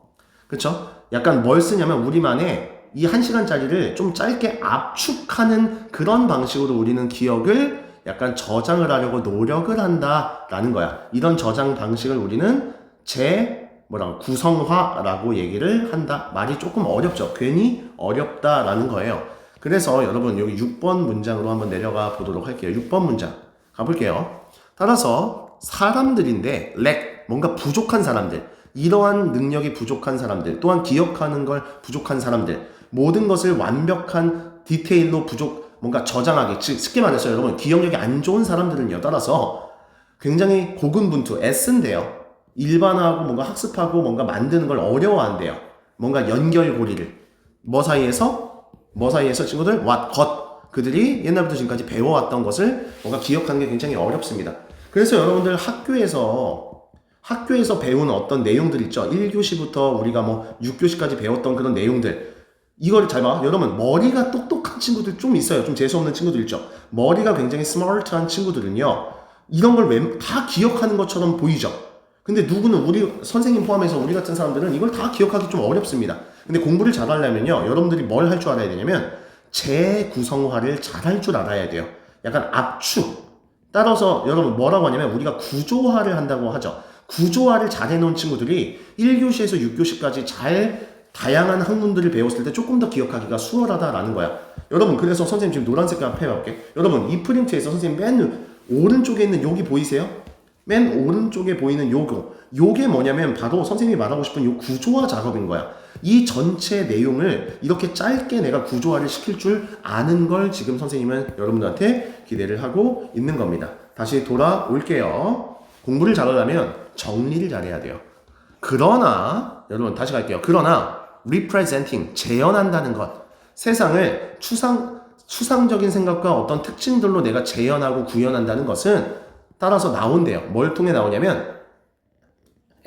그렇죠? 약간 뭘 쓰냐면 우리만의 이 1시간짜리를 좀 짧게 압축하는 그런 방식으로 우리는 기억을 약간 저장을 하려고 노력을 한다라는 거야. 이런 저장 방식을 우리는 구성화라고 얘기를 한다. 말이 조금 어렵죠. 괜히 어렵다라는 거예요. 그래서 여러분 여기 6번 문장으로 한번 내려가 보도록 할게요. 6번 문장 가볼게요. 따라서 사람들인데 뭔가 부족한 사람들, 이러한 능력이 부족한 사람들, 또한 기억하는 걸 부족한 사람들, 모든 것을 완벽한 디테일로 뭔가 저장하기, 즉 쉽게 말해서 여러분 기억력이 안 좋은 사람들은요, 따라서 굉장히 고군분투, 애쓴대요. 일반화하고 뭔가 학습하고 뭔가 만드는 걸 어려워한대요. 뭔가 연결고리를 뭐 사이에서 친구들 그들이 옛날부터 지금까지 배워왔던 것을 뭔가 기억하는 게 굉장히 어렵습니다. 그래서 여러분들 학교에서 배우는 어떤 내용들 있죠. 1교시부터 우리가 뭐 6교시까지 배웠던 그런 내용들, 이걸 잘 봐. 여러분 머리가 똑똑한 친구들 좀 있어요. 좀 재수없는 친구들 있죠. 머리가 굉장히 스마트한 친구들은요, 이런 걸 다 기억하는 것처럼 보이죠. 근데 누구는 우리 선생님 포함해서 우리 같은 사람들은 이걸 다 기억하기 좀 어렵습니다. 근데 공부를 잘하려면요, 여러분들이 뭘 할 줄 알아야 되냐면 재구성화를 잘 할 줄 알아야 돼요. 약간 압축. 따라서 여러분 뭐라고 하냐면 우리가 구조화를 한다고 하죠. 구조화를 잘 해놓은 친구들이 1교시에서 6교시까지 다양한 학문들을 배웠을 때 조금 더 기억하기가 수월하다라는 거야. 여러분, 그래서 선생님 지금 노란색 해볼게. 여러분, 이 프린트에서 선생님 맨 오른쪽에 있는 여기 보이세요? 맨 오른쪽에 보이는 요게 뭐냐면 바로 선생님이 말하고 싶은 요 구조화 작업인 거야. 이 전체 내용을 이렇게 짧게 내가 구조화를 시킬 줄 아는 걸 지금 선생님은 여러분들한테 기대를 하고 있는 겁니다. 다시 돌아올게요. 공부를 잘하려면 정리를 잘해야 돼요. 그러나 여러분 다시 갈게요. 그러나 representing, 재현한다는 것, 세상을 추상적인 생각과 어떤 특징들로 내가 재현하고 구현한다는 것은 따라서 나온대요. 뭘 통해 나오냐면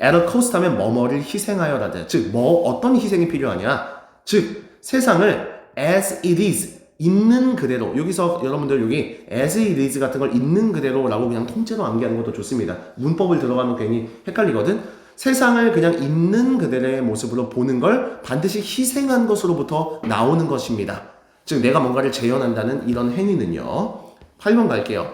at a cost 하면 뭐뭐를 희생하여라든, 즉 어떤 희생이 필요하냐, 즉 세상을 as it is, 있는 그대로, 여기서 여러분들 여기 as it is 같은 걸 있는 그대로라고 그냥 통째로 암기하는 것도 좋습니다. 문법을 들어가면 괜히 헷갈리거든. 세상을 그냥 있는 그대로의 모습으로 보는 걸 반드시 희생한 것으로부터 나오는 것입니다. 즉 내가 뭔가를 재현한다는 이런 행위는요. 8번 갈게요.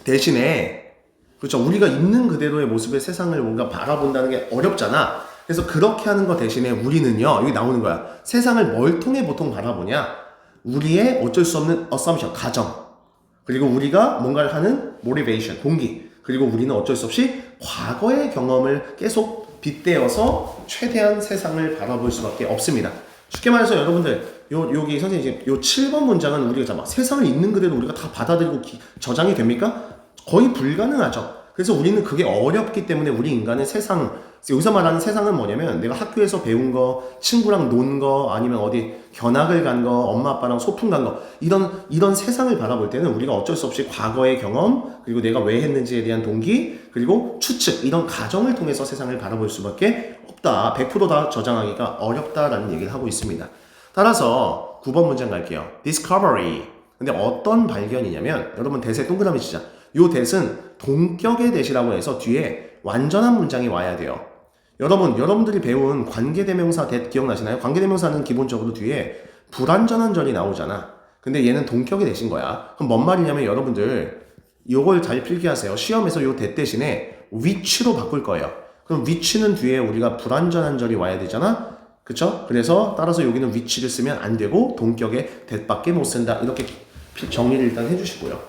대신에 그렇죠, 우리가 있는 그대로의 모습의 세상을 뭔가 바라본다는 게 어렵잖아. 그래서 그렇게 하는 것 대신에 우리는요, 여기 나오는 거야. 세상을 뭘 통해 보통 바라보냐? 우리의 어쩔 수 없는 assumption, 가정, 그리고 우리가 뭔가를 하는 motivation, 동기, 그리고 우리는 어쩔 수 없이 과거의 경험을 계속 빗대어서 최대한 세상을 바라볼 수밖에 없습니다. 쉽게 말해서 여러분들 여기 선생님 요 7번 문장은 우리가 세상을 있는 그대로 우리가 다 받아들이고 저장이 됩니까? 거의 불가능하죠. 그래서 우리는 그게 어렵기 때문에 우리 인간은 여기서 말하는 세상은 뭐냐면 내가 학교에서 배운 거, 친구랑 논 거, 아니면 어디 견학을 간 거, 엄마 아빠랑 소풍 간 거, 이런 세상을 바라볼 때는 우리가 어쩔 수 없이 과거의 경험, 그리고 내가 왜 했는지에 대한 동기, 그리고 추측, 이런 가정을 통해서 세상을 바라볼 수밖에 없다. 100%다 저장하기가 어렵다라는 얘기를 하고 있습니다. 따라서 9번 문장 갈게요. Discovery. 근데 어떤 발견이냐면, 여러분 대세 동그라미 치자. 요 대은 동격의 대시라고 해서 뒤에 완전한 문장이 와야 돼요. 여러분들이 배운 관계대명사 that 기억나시나요? 관계대명사는 기본적으로 뒤에 불완전한 절이 나오잖아. 근데 얘는 동격의 대신 거야. 그럼 뭔 말이냐면 여러분들 요걸 잘 필기하세요. 시험에서 요 that 대신에 which로 바꿀 거예요. 그럼 which는 뒤에 우리가 불완전한 절이 와야 되잖아. 그쵸? 그래서 따라서 여기는 which를 쓰면 안 되고 동격의 that밖에 못 쓴다. 이렇게 정리를 일단 해주시고요.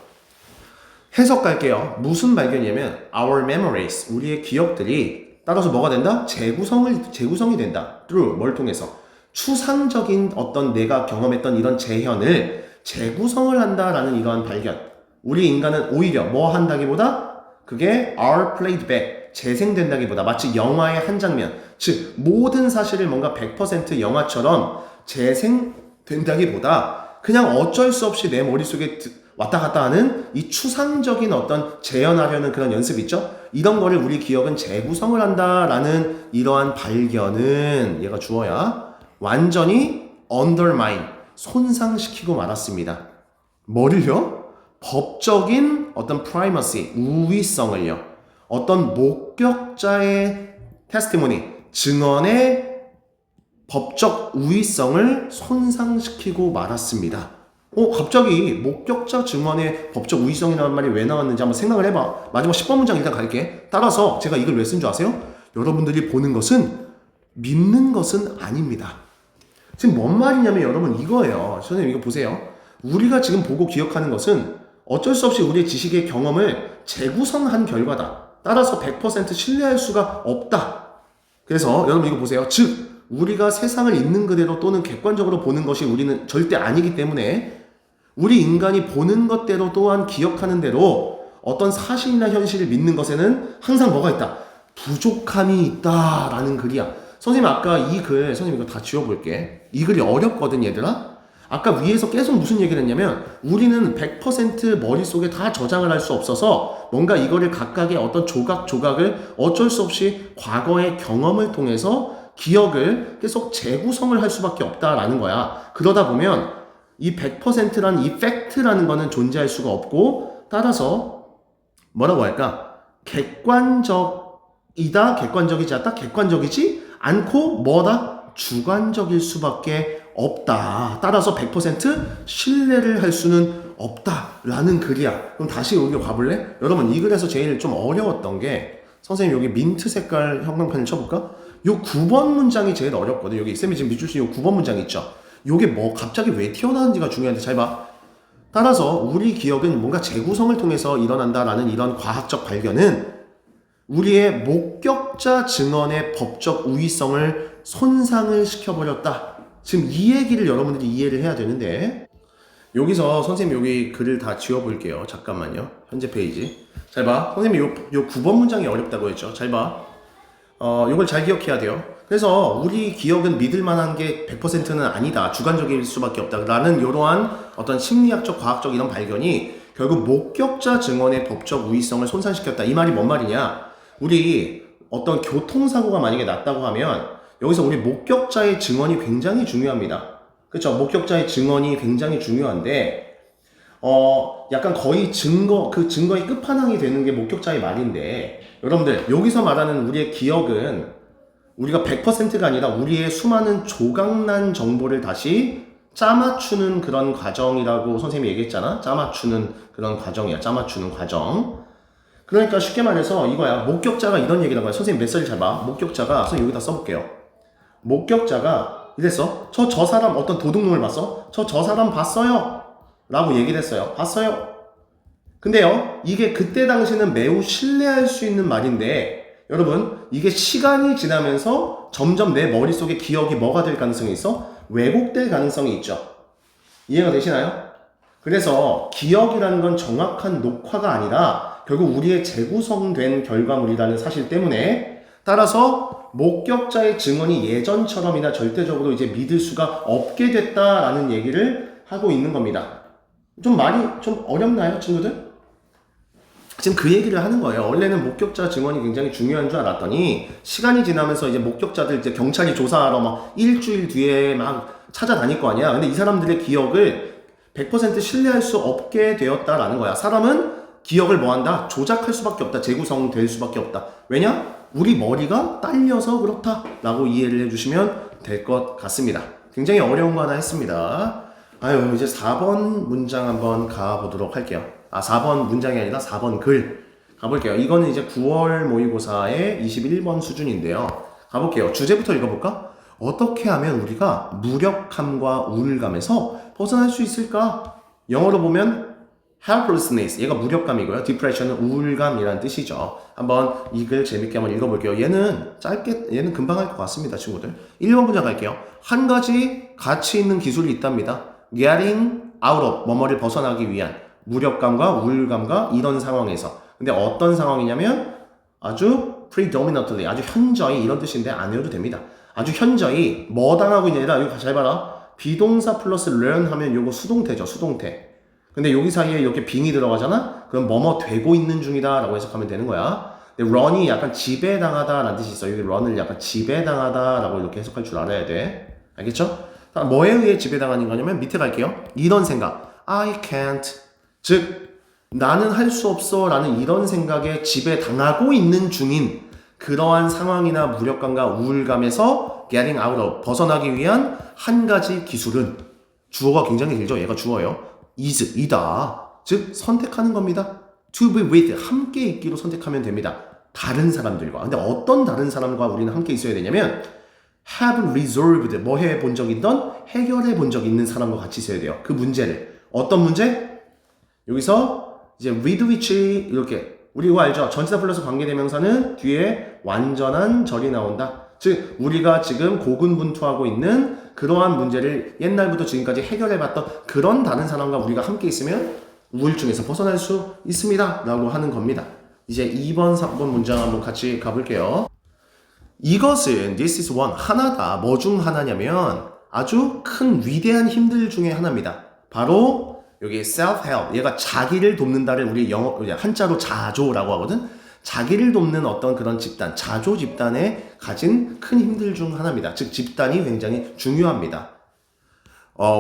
해석 갈게요. 무슨 발견이냐면 our memories, 우리의 기억들이 따라서 뭐가 된다? 재구성이 된다. through, 뭘 통해서? 추상적인 어떤 내가 경험했던 이런 재현을 재구성을 한다라는 이러한 발견. 우리 인간은 오히려 뭐 한다기보다 그게 are played back, 재생된다기보다 마치 영화의 한 장면, 즉 모든 사실을 뭔가 100% 영화처럼 재생된다기보다 그냥 어쩔 수 없이 내 머릿속에 왔다 갔다 하는 이 추상적인 어떤 재현하려는 그런 연습 있죠? 이런 거를 우리 기억은 재구성을 한다라는 이러한 발견은, 얘가 주어야, 완전히 undermine, 손상시키고 말았습니다. 뭐를요? 법적인 어떤 primacy, 우위성을요. 어떤 목격자의 testimony, 증언의 법적 우위성을 손상시키고 말았습니다. 갑자기 목격자 증언의 법적 우위성이라는 말이 왜 나왔는지 한번 생각을 해봐. 마지막 10번 문장 일단 갈게. 따라서 제가 이걸 왜 쓴 줄 아세요? 여러분들이 보는 것은 믿는 것은 아닙니다. 지금 뭔 말이냐면 여러분 이거예요. 선생님 이거 보세요. 우리가 지금 보고 기억하는 것은 어쩔 수 없이 우리의 지식의 경험을 재구성한 결과다. 따라서 100% 신뢰할 수가 없다. 그래서 여러분 이거 보세요. 즉 우리가 세상을 있는 그대로 또는 객관적으로 보는 것이 우리는 절대 아니기 때문에 우리 인간이 보는 것대로 또한 기억하는 대로 어떤 사실이나 현실을 믿는 것에는 항상 뭐가 있다? 부족함이 있다라는 글이야. 선생님 아까 이 글, 선생님 이거 다 지워볼게. 이 글이 어렵거든 얘들아. 아까 위에서 계속 무슨 얘기를 했냐면 우리는 100% 머릿속에 다 저장을 할 수 없어서 뭔가 이거를 각각의 어떤 조각조각을 어쩔 수 없이 과거의 경험을 통해서 기억을 계속 재구성을 할 수밖에 없다라는 거야. 그러다 보면 이 100%라는 이 팩트라는 거는 존재할 수가 없고 따라서 뭐라고 할까? 객관적이다, 객관적이지 않다, 객관적이지 않고 뭐다? 주관적일 수밖에 없다. 따라서 100% 신뢰를 할 수는 없다라는 글이야. 그럼 다시 여기 가볼래? 여러분 이 글에서 제일 좀 어려웠던 게 선생님 여기 민트 색깔 형광펜을 쳐볼까? 요 9번 문장이 제일 어렵거든. 여기 쌤이 지금 밑줄 쓴 요 9번 문장 있죠? 요게 뭐 갑자기 왜 튀어나왔는지가 중요한데 잘 봐. 따라서 우리 기억은 뭔가 재구성을 통해서 일어난다라는 이런 과학적 발견은 우리의 목격자 증언의 법적 우위성을 손상을 시켜버렸다. 지금 이 얘기를 여러분들이 이해를 해야 되는데 여기서 선생님 여기 글을 다 지워볼게요. 잠깐만요. 현재 페이지. 잘 봐. 선생님이 요 9번 문장이 어렵다고 했죠. 잘 봐. 요걸 잘 기억해야 돼요. 그래서 우리 기억은 믿을 만한 게 100%는 아니다. 주관적일 수밖에 없다. 라는 이러한 어떤 심리학적, 과학적 이런 발견이 결국 목격자 증언의 법적 우위성을 손상시켰다. 이 말이 뭔 말이냐? 우리 어떤 교통사고가 만약에 났다고 하면 여기서 우리 목격자의 증언이 굉장히 중요합니다. 그렇죠? 목격자의 증언이 굉장히 중요한데 약간 거의 그 증거의 끝판왕이 되는 게 목격자의 말인데 여러분들 여기서 말하는 우리의 기억은 우리가 100%가 아니라 우리의 수많은 조각난 정보를 다시 짜맞추는 그런 과정이라고 선생님이 얘기했잖아. 짜맞추는 그런 과정이야. 짜맞추는 과정. 그러니까 쉽게 말해서 이거야. 목격자가 이런 얘기를 한 거야. 선생님 메시지 잘 봐. 목격자가 선생님 여기다 써볼게요. 목격자가 이랬어. 저 사람 어떤 도둑놈을 봤어? 저 사람 봤어요. 라고 얘기를 했어요. 봤어요. 근데요, 이게 그때 당시는 매우 신뢰할 수 있는 말인데 여러분 이게 시간이 지나면서 점점 내 머릿속에 기억이 뭐가 될 가능성이 있어? 왜곡될 가능성이 있죠. 이해가 되시나요? 그래서 기억이라는 건 정확한 녹화가 아니라 결국 우리의 재구성된 결과물이라는 사실 때문에 따라서 목격자의 증언이 예전처럼이나 절대적으로 이제 믿을 수가 없게 됐다라는 얘기를 하고 있는 겁니다. 좀 말이 좀 어렵나요, 친구들? 지금 그 얘기를 하는 거예요. 원래는 목격자 증언이 굉장히 중요한 줄 알았더니 시간이 지나면서 이제 목격자들 이제 경찰이 조사하러 막 일주일 뒤에 막 찾아다닐 거 아니야. 근데 이 사람들의 기억을 100% 신뢰할 수 없게 되었다라는 거야. 사람은 기억을 뭐 한다? 조작할 수밖에 없다. 재구성될 수밖에 없다. 왜냐? 우리 머리가 딸려서 그렇다라고 이해를 해주시면 될 것 같습니다. 굉장히 어려운 거 하나 했습니다. 아유, 이제 4번 문장 한번 가보도록 할게요. 4번 문장이 아니라 4번 글 가볼게요. 이거는 이제 9월 모의고사의 21번 수준인데요. 가볼게요. 주제부터 읽어볼까? 어떻게 하면 우리가 무력함과 우울감에서 벗어날 수 있을까? 영어로 보면 helplessness, 얘가 무력감이고요. depression은 우울감이라는 뜻이죠. 한번 이 글 재밌게 한번 읽어볼게요. 얘는 금방 할 것 같습니다, 친구들. 1번 문장 갈게요. 한 가지 가치 있는 기술이 있답니다. getting out of, 뭐뭐를 벗어나기 위한 무력감과 우울감과 이런 상황에서. 근데 어떤 상황이냐면 아주 predominantly, 아주 현저히 이런 뜻인데 안 외워도 됩니다. 아주 현저히 뭐 당하고 있냐, 이거 잘 봐라. 비동사 플러스 learn 하면 요거 수동태죠, 수동태. 근데 여기 사이에 이렇게 빙이 들어가잖아? 그럼 뭐뭐 되고 있는 중이다 라고 해석하면 되는 거야. 근데 run이 약간 지배당하다 라는 뜻이 있어. 여기 run을 약간 지배당하다 라고 이렇게 해석할 줄 알아야 돼. 알겠죠? 뭐에 의해 지배당하는 거냐면 밑에 갈게요. 이런 생각. I can't. 즉, 나는 할 수 없어 라는 이런 생각에 지배당하고 있는 중인 그러한 상황이나 무력감과 우울감에서 getting out of, 벗어나기 위한 한 가지 기술은 주어가 굉장히 길죠. 얘가 주어예요. is, 이다. 즉 선택하는 겁니다. to be with, 함께 있기로 선택하면 됩니다. 다른 사람들과. 근데 어떤 다른 사람과 우리는 함께 있어야 되냐면 have resolved, 뭐 해본 적 있던 해결해 본 적 있는 사람과 같이 있어야 돼요. 그 문제를. 어떤 문제? 여기서 이제 with which 이렇게 우리 이거 알죠? 전치사 플러스 관계대명사는 뒤에 완전한 절이 나온다. 즉 우리가 지금 고군분투하고 있는 그러한 문제를 옛날부터 지금까지 해결해봤던 그런 다른 사람과 우리가 함께 있으면 우울증에서 벗어날 수 있습니다 라고 하는 겁니다. 이제 2번, 3번 문장 한번 같이 가볼게요. 이것은 this is one, 하나다. 뭐 중 하나냐면 아주 큰 위대한 힘들 중에 하나입니다. 바로 여기 self-help, 얘가 자기를 돕는다를 우리 한자로 자조라고 하거든. 자기를 돕는 어떤 그런 집단, 자조 집단에 가진 큰 힘들 중 하나입니다. 즉 집단이 굉장히 중요합니다.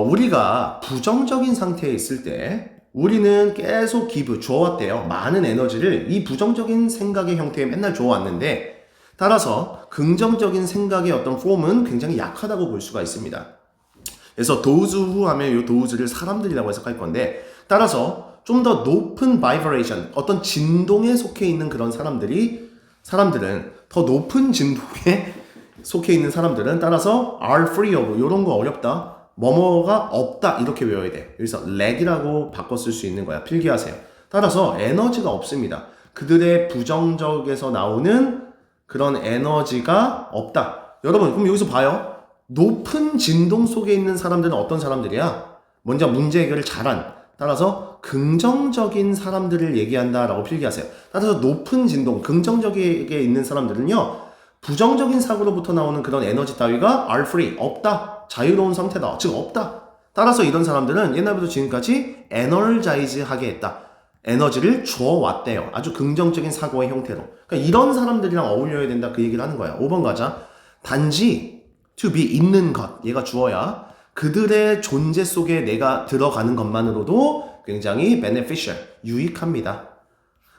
우리가 부정적인 상태에 있을 때 우리는 계속 줘왔대요. 많은 에너지를 이 부정적인 생각의 형태에 맨날 줘왔는데 따라서 긍정적인 생각의 어떤 폼은 굉장히 약하다고 볼 수가 있습니다. 그래서 those who 하면 이 those를 사람들이라고 해석할 건데 따라서 좀 더 높은 vibration, 어떤 진동에 속해 있는 그런 사람들은 더 높은 진동에 속해 있는 사람들은 따라서 are free of 이런 거 어렵다. 뭐뭐가 없다 이렇게 외워야 돼. 여기서 lack이라고 바꿔 쓸 수 있는 거야. 필기하세요. 따라서 에너지가 없습니다. 그들의 부정적에서 나오는 그런 에너지가 없다. 여러분 그럼 여기서 봐요. 높은 진동 속에 있는 사람들은 어떤 사람들이야? 먼저 문제 해결을 잘한, 따라서 긍정적인 사람들을 얘기한다라고 필기하세요. 따라서 높은 진동, 긍정적이게 있는 사람들은요, 부정적인 사고로부터 나오는 그런 에너지 따위가 are free, 없다, 자유로운 상태다, 즉 없다. 따라서 이런 사람들은 옛날부터 지금까지 energize하게 했다. 에너지를 주어왔대요. 아주 긍정적인 사고의 형태로. 그러니까 이런 사람들이랑 어울려야 된다 그 얘기를 하는 거야. 5번 가자. 단지 to be 있는 것, 얘가 주어야 그들의 존재 속에 내가 들어가는 것만으로도 굉장히 beneficial, 유익합니다.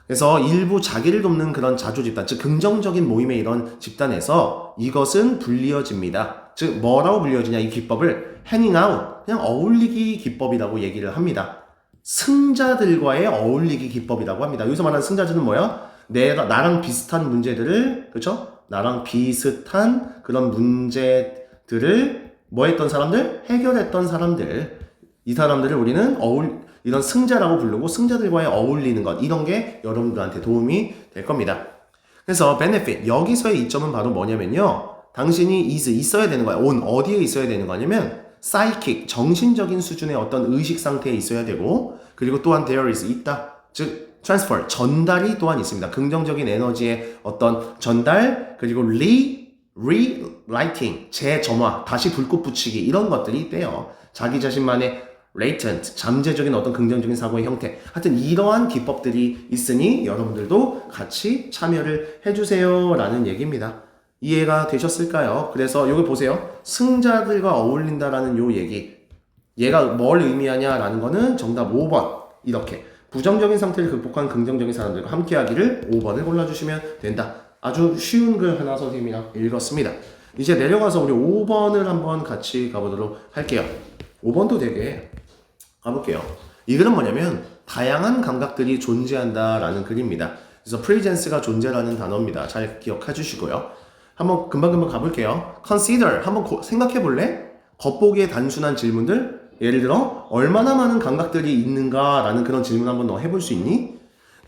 그래서 일부 자기를 돕는 그런 자조 집단, 즉 긍정적인 모임의 이런 집단에서 이것은 불리어집니다. 즉 뭐라고 불리어지냐, 이 기법을 hanging out, 그냥 어울리기 기법이라고 얘기를 합니다. 승자들과의 어울리기 기법이라고 합니다. 여기서 말하는 승자들은 뭐야? 나랑 비슷한 문제들을, 그렇죠? 나랑 비슷한 그런 문제들을 뭐 했던 사람들? 해결했던 사람들. 이 사람들을 우리는 이런 승자라고 부르고 승자들과의 어울리는 것, 이런 게 여러분들한테 도움이 될 겁니다. 그래서 benefit, 여기서의 이점은 바로 뭐냐면요, 당신이 있어야 되는 거야. 어디에 있어야 되는 거냐면 psychic, 정신적인 수준의 어떤 의식 상태에 있어야 되고, 그리고 또한 there is, 있다. 즉 transfer, 전달이 또한 있습니다. 긍정적인 에너지의 어떤 전달, 그리고 relighting, 재점화, 다시 불꽃 붙이기, 이런 것들이 있대요. 자기 자신만의 latent, 잠재적인 어떤 긍정적인 사고의 형태. 하여튼 이러한 기법들이 있으니 여러분들도 같이 참여를 해주세요 라는 얘기입니다. 이해가 되셨을까요? 그래서 여기 보세요. 승자들과 어울린다라는 요 얘기. 얘가 뭘 의미하냐라는 거는 정답 5번. 이렇게 부정적인 상태를 극복한 긍정적인 사람들과 함께하기를 5번을 골라주시면 된다. 아주 쉬운 글 하나 선생님이랑 읽었습니다. 이제 내려가서 우리 5번을 한번 같이 가보도록 할게요. 5번도 되게 가볼게요. 이 글은 뭐냐면 다양한 감각들이 존재한다라는 글입니다. 그래서 presence가 존재라는 단어입니다. 잘 기억해 주시고요. 한번 금방 가볼게요. consider, 한번 생각해 볼래? 겉보기에 단순한 질문들, 예를 들어 얼마나 많은 감각들이 있는가라는 그런 질문 한번 너 해볼 수 있니?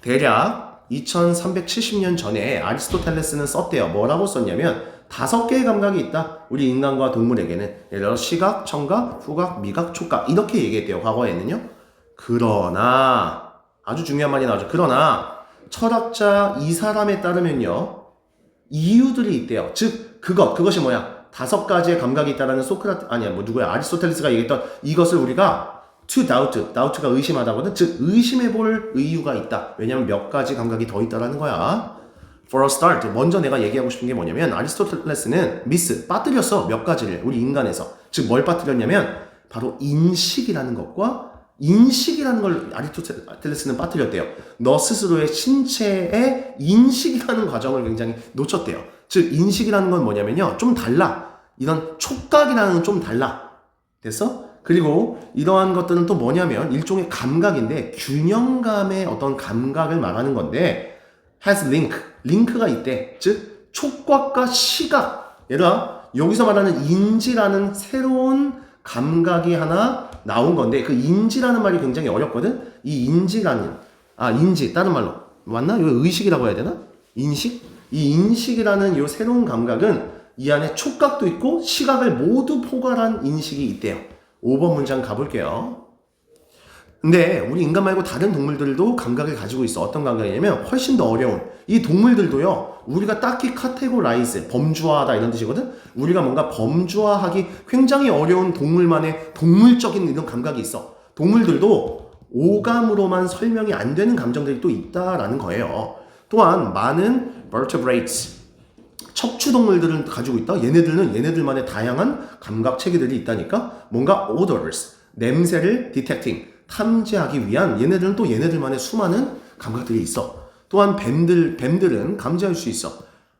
대략 2370년 전에 아리스토텔레스는 썼대요. 뭐라고 썼냐면 5개의 감각이 있다. 우리 인간과 동물에게는. 예를 들어 시각, 청각, 후각, 미각, 촉각, 이렇게 얘기했대요. 과거에는요. 그러나 아주 중요한 말이 나오죠. 그러나 철학자 이 사람에 따르면요, 이유들이 있대요. 즉 그것이 뭐야? 5가지의 감각이 있다라는 아리스토텔레스가 얘기했던 이것을 우리가 to doubt가 의심하다거든. 즉 의심해볼 이유가 있다. 왜냐면 몇 가지 감각이 더 있다라는 거야. For a start, 먼저 내가 얘기하고 싶은 게 뭐냐면 아리스토텔레스는 빠뜨렸어. 몇 가지를 우리 인간에서. 즉 뭘 빠뜨렸냐면 바로 인식이라는 것과, 인식이라는 걸 아리스토텔레스는 빠뜨렸대요. 너 스스로의 신체의 인식이라는 과정을 굉장히 놓쳤대요. 즉 인식이라는 건 뭐냐면요, 좀 달라. 이런 촉각이라는 건 좀 달라. 됐어? 그리고 이러한 것들은 또 뭐냐면 일종의 감각인데 균형감의 어떤 감각을 말하는 건데 has 링크가 있대. 즉 촉각과 시각. 얘들아, 여기서 말하는 인지라는 새로운 감각이 하나 나온 건데, 그 인지라는 말이 굉장히 어렵거든. 이 인지라는 인지, 다른 말로 맞나? 이거 의식이라고 해야 되나? 인식? 이 인식이라는 이 새로운 감각은 이 안에 촉각도 있고 시각을 모두 포괄한 인식이 있대요. 5번 문장 가볼게요. 근데 우리 인간 말고 다른 동물들도 감각을 가지고 있어. 어떤 감각이냐면 훨씬 더 어려운 이 동물들도요. 우리가 딱히 카테고라이즈, 범주화하다 이런 뜻이거든. 우리가 뭔가 범주화하기 굉장히 어려운 동물만의 동물적인 이런 감각이 있어. 동물들도 오감으로만 설명이 안 되는 감정들이 또 있다라는 거예요. 또한 많은 vertebrates, 척추동물들은 가지고 있다. 얘네들은 얘네들만의 다양한 감각 체계들이 있다니까. 뭔가 odors, 냄새를 detecting, 탐지하기 위한 얘네들은 또 얘네들만의 수많은 감각들이 있어. 또한 뱀들은 감지할 수 있어.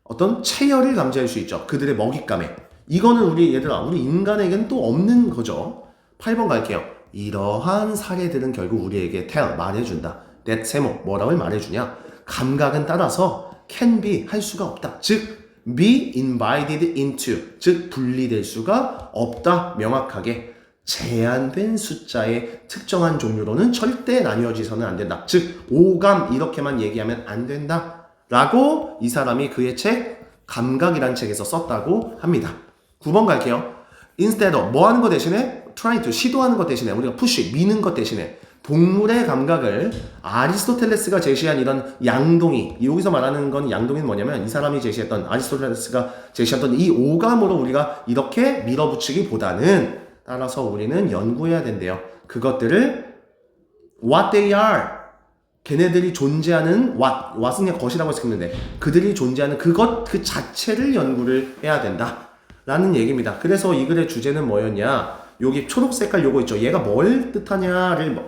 어떤 체열을 감지할 수 있죠. 그들의 먹잇감에. 이거는 우리 인간에게는 또 없는 거죠. 8번 갈게요. 이러한 사례들은 결국 우리에게 tell, 말해준다. that 세모, 뭐라고 말해주냐. 감각은 따라서 can be, 할 수가 없다. 즉 be invited into, 즉 분리될 수가 없다. 명확하게 제한된 숫자의 특정한 종류로는 절대 나뉘어지서는 안 된다. 즉 오감 이렇게만 얘기하면 안 된다 라고 이 사람이 그의 책 감각이란 책에서 썼다고 합니다. 9번 갈게요. instead of, 뭐 하는 거 대신에 try to, 시도하는 것 대신에 우리가 push, 미는 것 대신에 동물의 감각을 아리스토텔레스가 제시한 이런 양동이, 여기서 말하는 건 양동이는 뭐냐면 이 사람이 제시했던, 아리스토텔레스가 제시했던 이 오감으로 우리가 이렇게 밀어붙이기보다는 따라서 우리는 연구해야 된대요. 그것들을 what they are, 걔네들이 존재하는 what은 그냥 것이라고 했었는데 그들이 존재하는 그것 그 자체를 연구를 해야 된다 라는 얘기입니다. 그래서 이 글의 주제는 뭐였냐, 여기 초록 색깔 요거 있죠. 얘가 뭘 뜻하냐를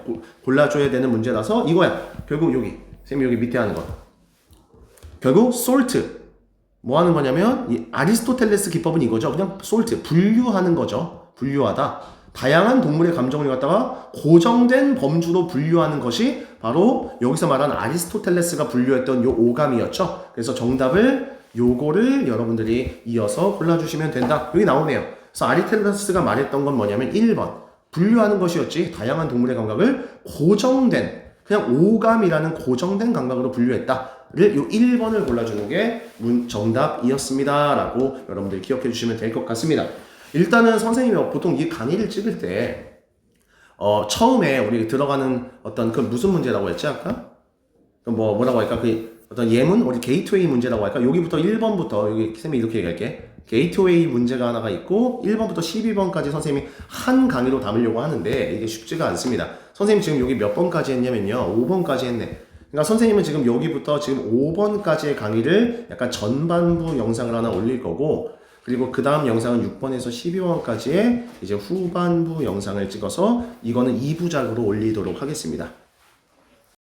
골라줘야 되는 문제라서 이거야. 결국 쌤이 여기 밑에 하는 거 결국 sort, 뭐 하는 거냐면 이 아리스토텔레스 기법은 이거죠. 그냥 sort, 분류하는 거죠. 분류하다. 다양한 동물의 감정을 갖다가 고정된 범주로 분류하는 것이 바로 여기서 말하는 아리스토텔레스가 분류했던 요 오감이었죠. 그래서 정답을 요거를 여러분들이 이어서 골라주시면 된다. 여기 나오네요. 그래서 아리스토텔레스가 말했던 건 뭐냐면 1번 분류하는 것이었지. 다양한 동물의 감각을 고정된, 그냥 오감이라는 고정된 감각으로 분류했다를 요 1번을 골라주는 게 정답이었습니다 라고 여러분들이 기억해 주시면 될 것 같습니다. 일단은 선생님이 보통 이 강의를 찍을 때 처음에 우리 들어가는 어떤 그 무슨 문제라고 했지 아까? 뭐라고 할까? 그 어떤 예문? 우리 게이트웨이 문제라고 할까? 여기부터 1번부터 여기 쌤이 이렇게 얘기할게. 게이트웨이 문제가 하나가 있고 1번부터 12번까지 선생님이 한 강의로 담으려고 하는데 이게 쉽지가 않습니다. 선생님 지금 여기 몇 번까지 했냐면요. 5번까지 했네. 그러니까 선생님은 지금 여기부터 지금 5번까지의 강의를 약간 전반부 영상을 하나 올릴 거고, 그리고 그 다음 영상은 6번에서 12번까지의 이제 후반부 영상을 찍어서 이거는 2부작으로 올리도록 하겠습니다.